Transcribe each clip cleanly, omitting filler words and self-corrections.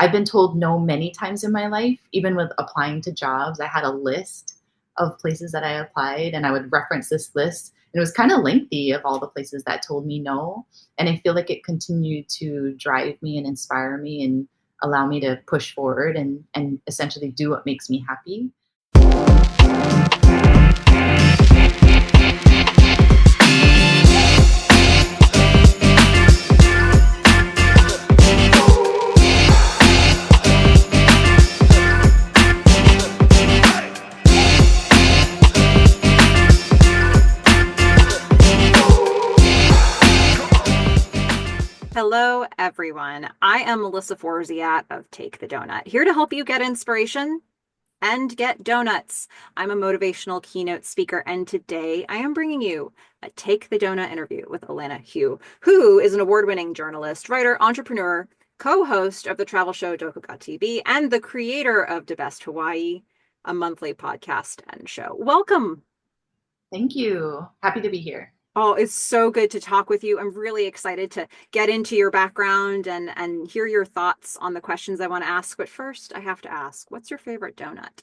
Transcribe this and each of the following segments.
I've been told no many times in my life, even with applying to jobs. I had a list of places that I applied, and I would reference this list. And it was kind of lengthy of all the places that told me no. And I feel like it continued to drive me and inspire me and allow me to push forward and essentially do what makes me happy. Hello, everyone. I am Melissa Forziat of Take the Doughnut, here to help you get inspiration and get donuts. I'm a motivational keynote speaker, and today I am bringing you a Take the Doughnut interview with Olena Heu, who is an award-winning journalist, writer, entrepreneur, co-host of the travel show DOKO GA TV, and the creator of The Best Hawaii, a monthly podcast and show. Welcome. Thank you. Happy to be here. Oh, it's so good to talk with you. I'm really excited to get into your background and hear your thoughts on the questions I want to ask. But first, I have to ask, what's your favorite donut?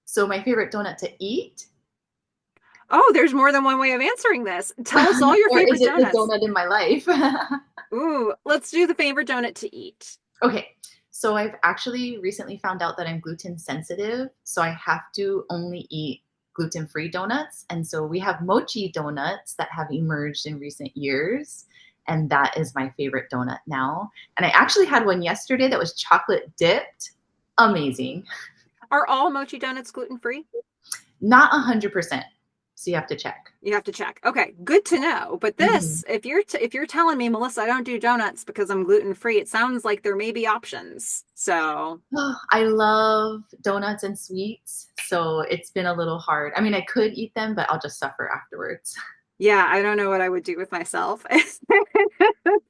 So my favorite donut to eat? Oh, there's more than one way of answering this. Tell us all your or favorite is it donuts. the donut in my life? Ooh, let's do the favorite donut to eat. Okay. So I've actually recently found out that I'm gluten sensitive. So I have to only eat gluten-free donuts. And so we have mochi donuts that have emerged in recent years. And that is my favorite donut now. And I actually had one yesterday that was chocolate dipped. Amazing. Are all mochi donuts gluten-free? Not 100%. So you have to check. You have to check. Okay, good to know. But this, if you're telling me, Melissa, I don't do donuts because I'm gluten-free, it sounds like there may be options. So I love donuts and sweets, so it's been a little hard. I mean, I could eat them, but I'll just suffer afterwards. yeah, I don't know what I would do with myself if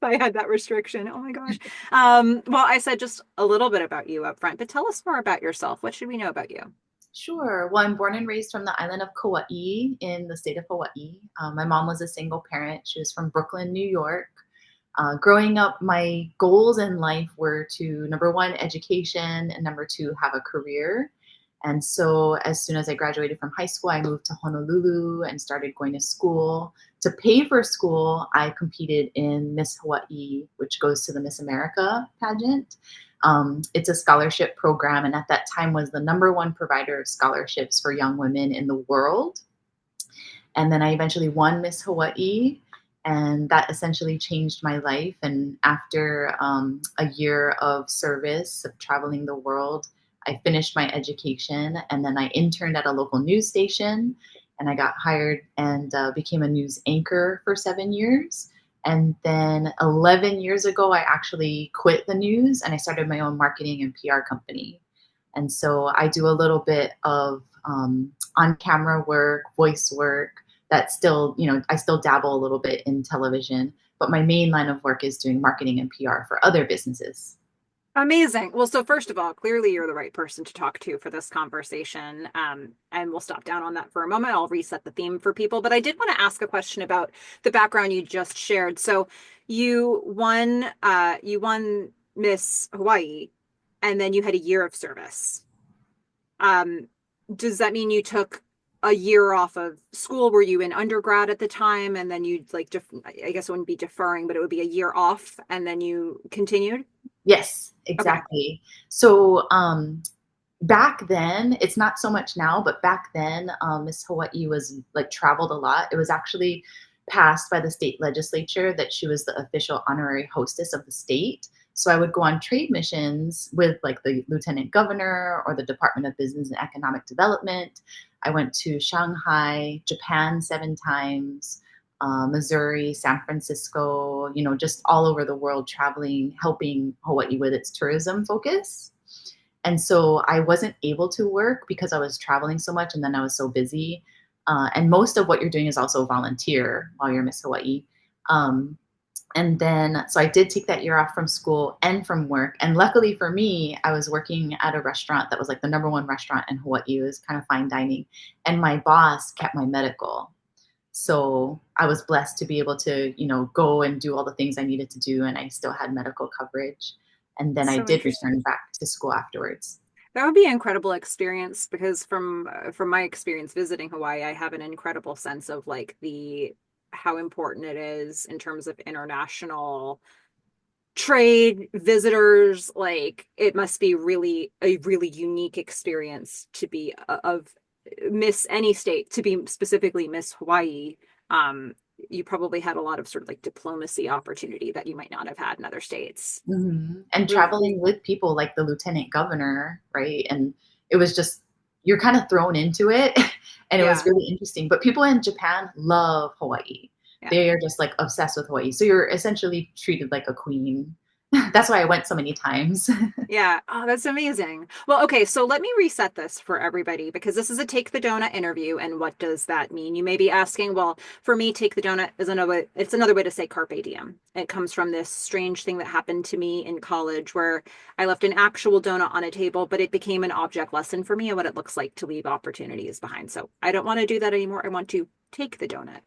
I had that restriction. Oh my gosh. Well, I said just a little bit about you up front, but tell us more about yourself. What should we know about you? Sure. Well, I'm born and raised from the island of Kauai in the state of Hawaii. My mom was a single parent. She was from Brooklyn, New York. Growing up, my goals in life were to, number one, education, and number two, have a career. And so as soon as I graduated from high school, I moved to Honolulu and started going to school. To pay for school, I competed in Miss Hawaii, which goes to the Miss America pageant. It's a scholarship program, and at that time was the number one provider of scholarships for young women in the world. And then I eventually won Miss Hawaii, and that essentially changed my life. And after a year of service, of traveling the world, I finished my education, and then I interned at a local news station, and I got hired and became a news anchor for 7 years. And then 11 years ago, I actually quit the news and I started my own marketing and PR company. And so I do a little bit of on-camera work, voice work. That still, I still dabble a little bit in television, but my main line of work is doing marketing and PR for other businesses. Amazing. Well, so first of all, clearly you're the right person to talk to for this conversation. And we'll stop down on that for a moment. I'll reset the theme for people. But I did want to ask a question about the background you just shared. So you won Miss Hawaii, and then you had a year of service. Does that mean you took a year off of school? Were you in undergrad at the time? And then you'd I guess it wouldn't be deferring, but it would be a year off and then you continued? Yes, exactly. Okay. So back then, it's not so much now, but back then, Miss Hawaii was traveled a lot. It was actually passed by the state legislature that she was the official honorary hostess of the state. So I would go on trade missions with the lieutenant governor or the Department of Business and Economic Development. I went to Shanghai, Japan 7 times, Missouri, San Francisco, just all over the world traveling, helping Hawaii with its tourism focus. And so I wasn't able to work because I was traveling so much and then I was so busy. And most of what you're doing is also volunteer while you're Miss Hawaii. And then, so I did take that year off from school and from work. And luckily for me, I was working at a restaurant that was the number one restaurant in Hawaii. It was kind of fine dining. And my boss kept my medical. So I was blessed to be able to, go and do all the things I needed to do. And I still had medical coverage. And then I So did interesting. return back to school afterwards. That would be an incredible experience because from my experience visiting Hawaii, I have an incredible sense of like the how important it is in terms of international trade, visitors. Like it must be really a really unique experience to be of Miss any state, to be specifically Miss Hawaii. You probably had a lot of sort of like diplomacy opportunity that you might not have had in other states. And Really. traveling with people like the lieutenant governor, right? And it was just, you're kind of thrown into it. And it was Yeah. really interesting. But people in Japan love Hawaii. Yeah. They are just like obsessed with Hawaii. So you're essentially treated like a queen. That's why I went so many times. Yeah. Oh, that's amazing. Well, okay, so let me reset this for everybody because this is a Take the Donut interview. And what does that mean? You may be asking, well, for me, Take the Donut is another way to say carpe diem. It comes from this strange thing that happened to me in college where I left an actual donut on a table, but it became an object lesson for me and what it looks like to leave opportunities behind. So I don't want to do that anymore. I want to take the donut.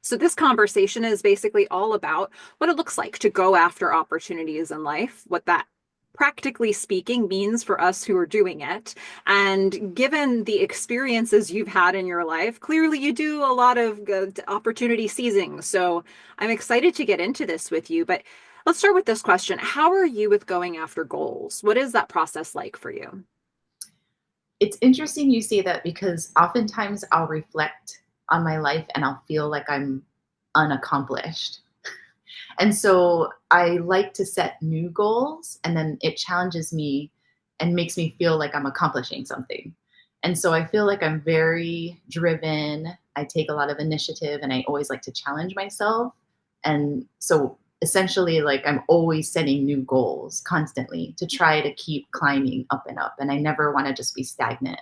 So, this conversation is basically all about what it looks like to go after opportunities in life, what that practically speaking means for us who are doing it. And given the experiences you've had in your life, clearly you do a lot of opportunity seizing. So, I'm excited to get into this with you. But let's start with this question. How are you with going after goals? What is that process like for you? It's interesting you say that because oftentimes I'll reflect on my life and I'll feel like I'm unaccomplished. And so I like to set new goals and then it challenges me and makes me feel like I'm accomplishing something. And so I feel like I'm very driven. I take a lot of initiative and I always like to challenge myself. And so essentially, like I'm always setting new goals constantly to try to keep climbing up and up. And I never want to just be stagnant.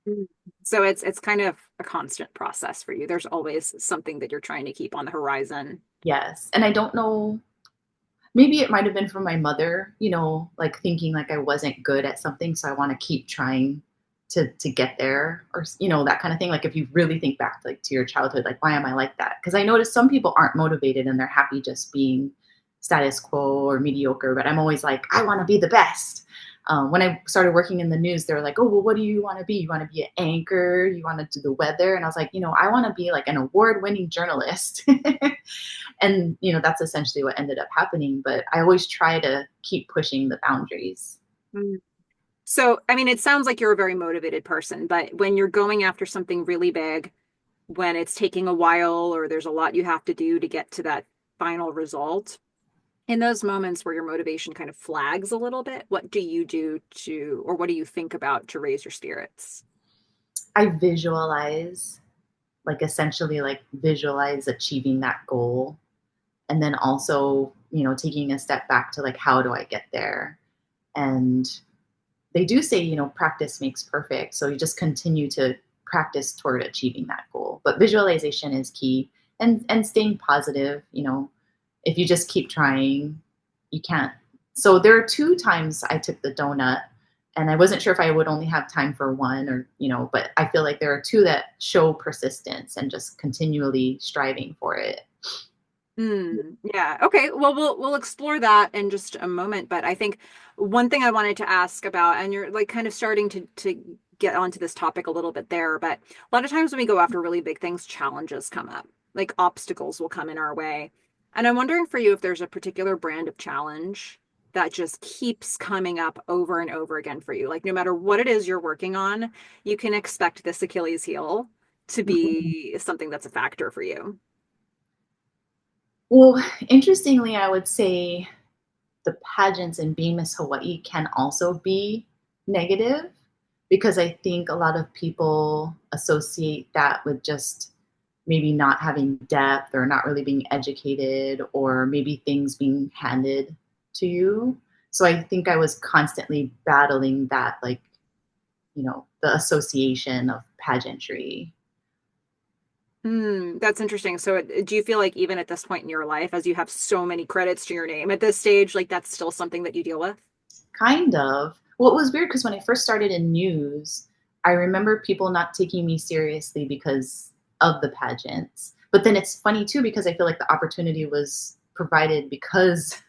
Mm. So it's kind of a constant process for you. There's always something that you're trying to keep on the horizon. Yes. And I don't know, maybe it might have been from my mother, like thinking like I wasn't good at something. So I want to keep trying to get there or, that kind of thing. Like if you really think back like to your childhood, like, why am I like that? Because I noticed some people aren't motivated and they're happy just being status quo or mediocre. But I'm always like, I want to be the best. When I started working in the news, they were like, oh, well, what do you want to be? You want to be an anchor? You want to do the weather? And I was like, I want to be like an award-winning journalist. And, that's essentially what ended up happening. But I always try to keep pushing the boundaries. Mm. So, I mean, it sounds like you're a very motivated person, but when you're going after something really big, when it's taking a while or there's a lot you have to do to get to that final result, in those moments where your motivation kind of flags a little bit, what do you do to, or what do you think about to raise your spirits? I visualize, like essentially like visualize achieving that goal. And then also, taking a step back to like, how do I get there? And they do say, practice makes perfect. So you just continue to practice toward achieving that goal. But visualization is key, and staying positive, if you just keep trying, you can't. So there are 2 times I took the donut and I wasn't sure if I would only have time for one or, but I feel like there are 2 that show persistence and just continually striving for it. Yeah. Okay. Well, we'll explore that in just a moment. But I think one thing I wanted to ask about, and you're like kind of starting to get onto this topic a little bit there, but a lot of times when we go after really big things, challenges come up, like obstacles will come in our way. And I'm wondering for you if there's a particular brand of challenge that just keeps coming up over and over again for you. Like no matter what it is you're working on, you can expect this Achilles heel to be something that's a factor for you. Well, interestingly, I would say the pageants and being Miss Hawaii can also be negative because I think a lot of people associate that with just maybe not having depth or not really being educated or maybe things being handed to you. So I think I was constantly battling that, like, the association of pageantry. That's interesting. So, do you feel like even at this point in your life, as you have so many credits to your name at this stage, like that's still something that you deal with? Kind of. Well, it was weird because when I first started in news, I remember people not taking me seriously because of the pageants. But then it's funny too because I feel like the opportunity was provided because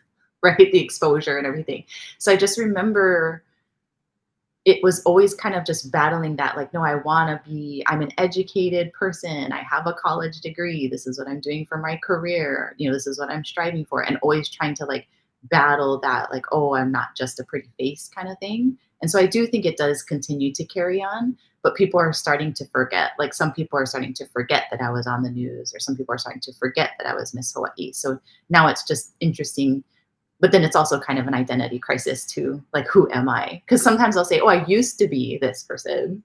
right? The exposure and everything. So I just remember it was always kind of just battling that, like, no, I'm an educated person. I have a college degree. This is what I'm doing for my career. This is what I'm striving for. And always trying to like battle that, like, oh, I'm not just a pretty face kind of thing. And so I do think it does continue to carry on, but people are starting to forget. Like some people are starting to forget that I was on the news, or some people are starting to forget that I was Miss Hawaii. So now it's just interesting, but then it's also kind of an identity crisis too. Like, who am I? Because sometimes I'll say, oh, I used to be this person.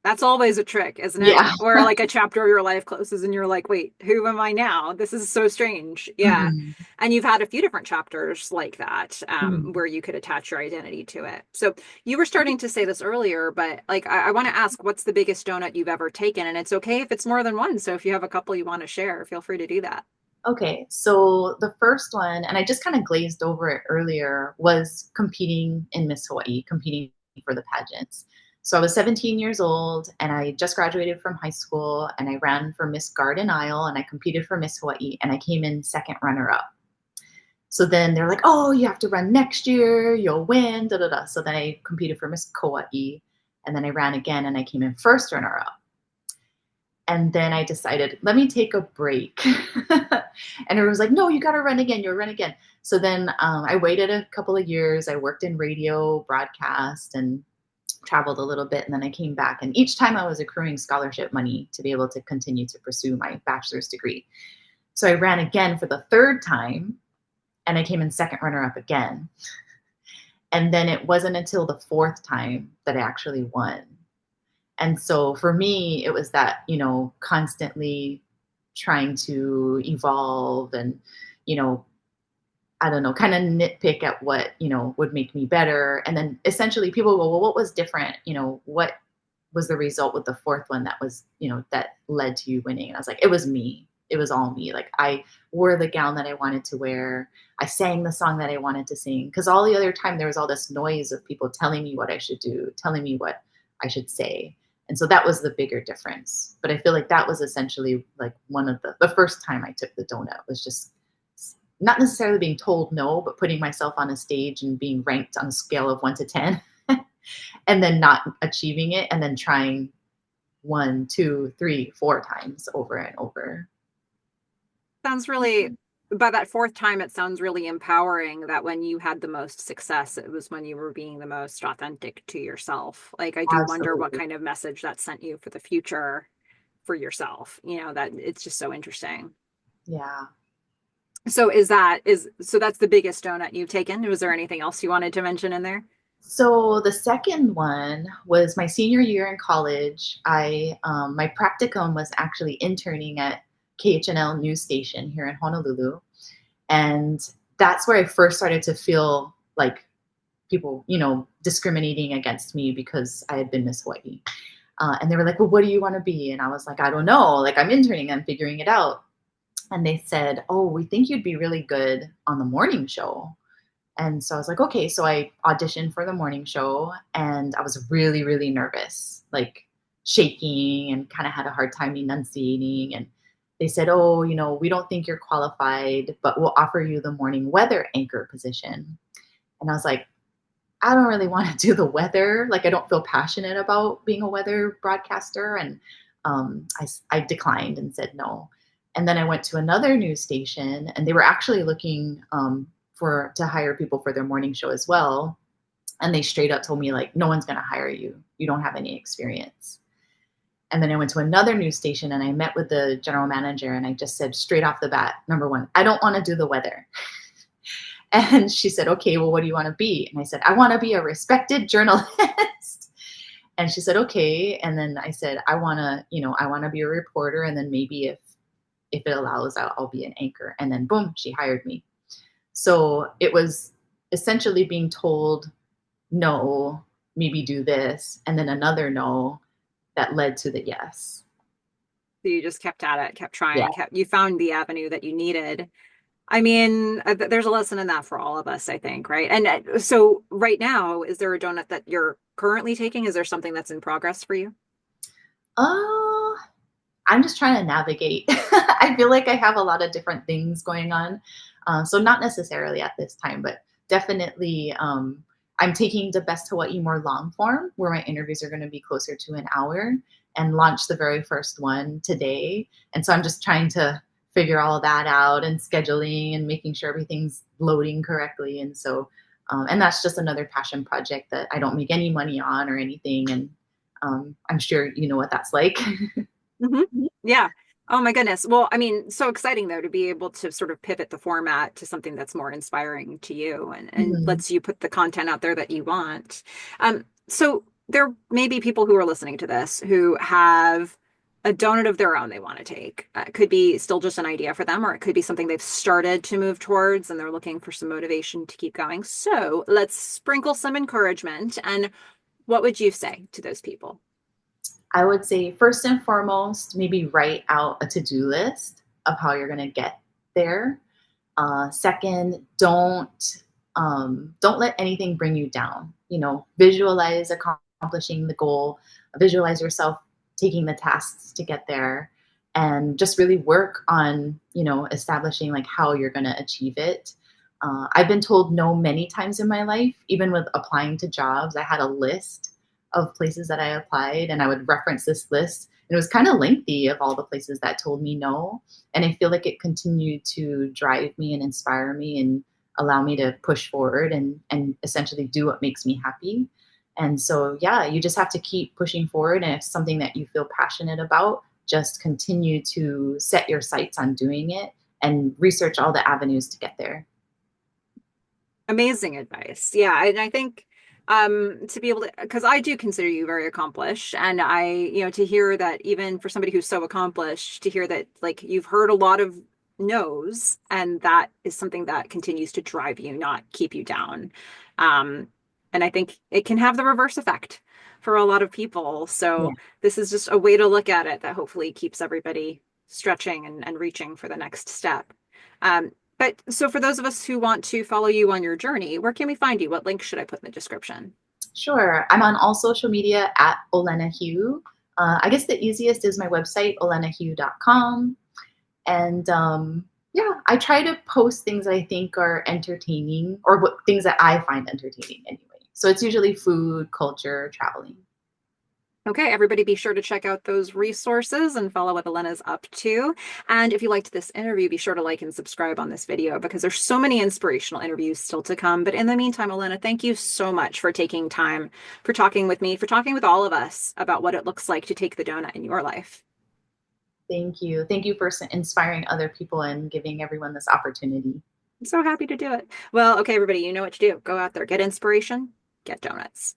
That's always a trick, isn't it? Yeah. Where like a chapter of your life closes and you're like, wait, who am I now? This is so strange. Yeah. Mhm. And you've had a few different chapters like that, Mhm. where you could attach your identity to it. So you were starting to say this earlier, but like I want to ask, what's the biggest donut you've ever taken? And it's okay if it's more than one. So if you have a couple you want to share, feel free to do that. Okay, so the first one, and I just kind of glazed over it earlier, was competing in Miss Hawaii, competing for the pageants. So I was 17 years old and I just graduated from high school, and I ran for Miss Garden Isle and I competed for Miss Hawaii, and I came in second runner up. So then they're like, oh, you have to run next year, you'll win, da da da. So then I competed for Miss Kauai, and then I ran again and I came in first runner up. And then I decided, let me take a break. And everyone was like, no, you got to run again. You'll run again. So then I waited a couple of years. I worked in radio, broadcast, and traveled a little bit. And then I came back. And each time I was accruing scholarship money to be able to continue to pursue my bachelor's degree. So I ran again for the third time, and I came in second runner up again. And then it wasn't until the fourth time that I actually won. And so for me, it was that, constantly trying to evolve and, you know, I don't know, kind of nitpick at what, would make me better. And then essentially people go, well, what was different? What was the result with the fourth one that was, that led to you winning? And I was like, it was me. It was all me. Like I wore the gown that I wanted to wear. I sang the song that I wanted to sing. Because all the other time there was all this noise of people telling me what I should do, telling me what I should say. And so that was the bigger difference. But I feel like that was essentially like one of the first time I took the donut was just not necessarily being told no, but putting myself on a stage and being ranked on a scale of 1 to 10 and then not achieving it and then trying 1, 2, 3, 4 times over and over. Sounds really, by that fourth time, it sounds really empowering that when you had the most success, it was when you were being the most authentic to yourself. Like, I do wonder what Absolutely. kind of message that sent you for the future for yourself, that it's just so interesting. Yeah. So so that's the biggest donut you've taken. Was there anything else you wanted to mention in there? So the second one was my senior year in college. My practicum was actually interning at KHNL news station here in Honolulu, and that's where I first started to feel like people, discriminating against me because I had been Miss Hawaii. And they were like, well, what do you want to be? And I was like, I don't know. Like, I'm interning, I'm figuring it out. And they said, oh, we think you'd be really good on the morning show. And so I was like, okay. So I auditioned for the morning show and I was really, really nervous, like shaking and kind of had a hard time enunciating. And they said, oh, we don't think you're qualified, but we'll offer you the morning weather anchor position. And I was like, I don't really want to do the weather. Like, I don't feel passionate about being a weather broadcaster. And I declined and said no. And then I went to another news station, and they were actually looking to hire people for their morning show as well. And they straight up told me, like, no one's going to hire you. You don't have any experience. And then I went to another news station and I met with the general manager, and I just said straight off the bat, number one, I don't want to do the weather. And she said, okay, well, what do you want to be? And I said, I want to be a respected journalist. And she said, okay. And then I said, I want to be a reporter. And then maybe if it allows, I'll be an anchor. And then boom, she hired me. So it was essentially being told, no, maybe do this. And then another no that led to the yes. So you just kept at it, kept Yeah. trying, you found the avenue that you needed. I mean, there's a lesson in that for all of us, I think, right? And so right now, is there a donut that you're currently taking? Is there something that's in progress for you? Uh, I'm just trying to navigate. I feel like I have a lot of different things going on. So not necessarily at this time, but definitely I'm taking the Best Hawaii more long form, where my interviews are going to be closer to an hour, and launch the very first one today. And so I'm just trying to figure all that out and scheduling and making sure everything's loading correctly. And so, and that's just another passion project that I don't make any money on or anything. And I'm sure you know what that's like. Hmm. Yeah. Oh my goodness. Well, I mean, so exciting though to be able to sort of pivot the format to something that's more inspiring to you and Mhm. lets you put the content out there that you want. So there may be people who are listening to this who have a donut of their own they want to take. It could be still just an idea for them, or it could be something they've started to move towards and they're looking for some motivation to keep going. So let's sprinkle some encouragement. And what would you say to those people? I would say first and foremost, maybe write out a to-do list of how you're going to get there. Second, don't let anything bring you down. You know, visualize accomplishing the goal, visualize yourself taking the tasks to get there, and just really work on establishing like how you're going to achieve it. I've been told no many times in my life, even with applying to jobs. I had a list of places that I applied, and I would reference this list. And it was kind of lengthy of all the places that told me no. And I feel like it continued to drive me and inspire me and allow me to push forward and essentially do what makes me happy. And so, yeah, you just have to keep pushing forward. And if it's something that you feel passionate about, just continue to set your sights on doing it and research all the avenues to get there. Amazing advice. Yeah, and I think to be able to, because I do consider you very accomplished, and to hear that even for somebody who's so accomplished, to hear that like you've heard a lot of no's, and that is something that continues to drive you, not keep you down. Um, and I think it can have the reverse effect for a lot of people. Yeah. So this is just a way to look at it that hopefully keeps everybody stretching and reaching for the next step. But so for those of us who want to follow you on your journey, where can we find you? What link should I put in the description? Sure. I'm on all social media at Olena Heu. I guess the easiest is my website, olenaheu.com. And yeah, I try to post things I think are entertaining or things that I find entertaining anyway. So it's usually food, culture, traveling. Okay, everybody be sure to check out those resources and follow what Olena's up to. And if you liked this interview, be sure to like and subscribe on this video because there's so many inspirational interviews still to come. But in the meantime, Olena, thank you so much for taking time, for talking with me, for talking with all of us about what it looks like to take the donut in your life. Thank you. Thank you for inspiring other people and giving everyone this opportunity. I'm so happy to do it. Well, okay, everybody, you know what to do. Go out there, get inspiration, get donuts.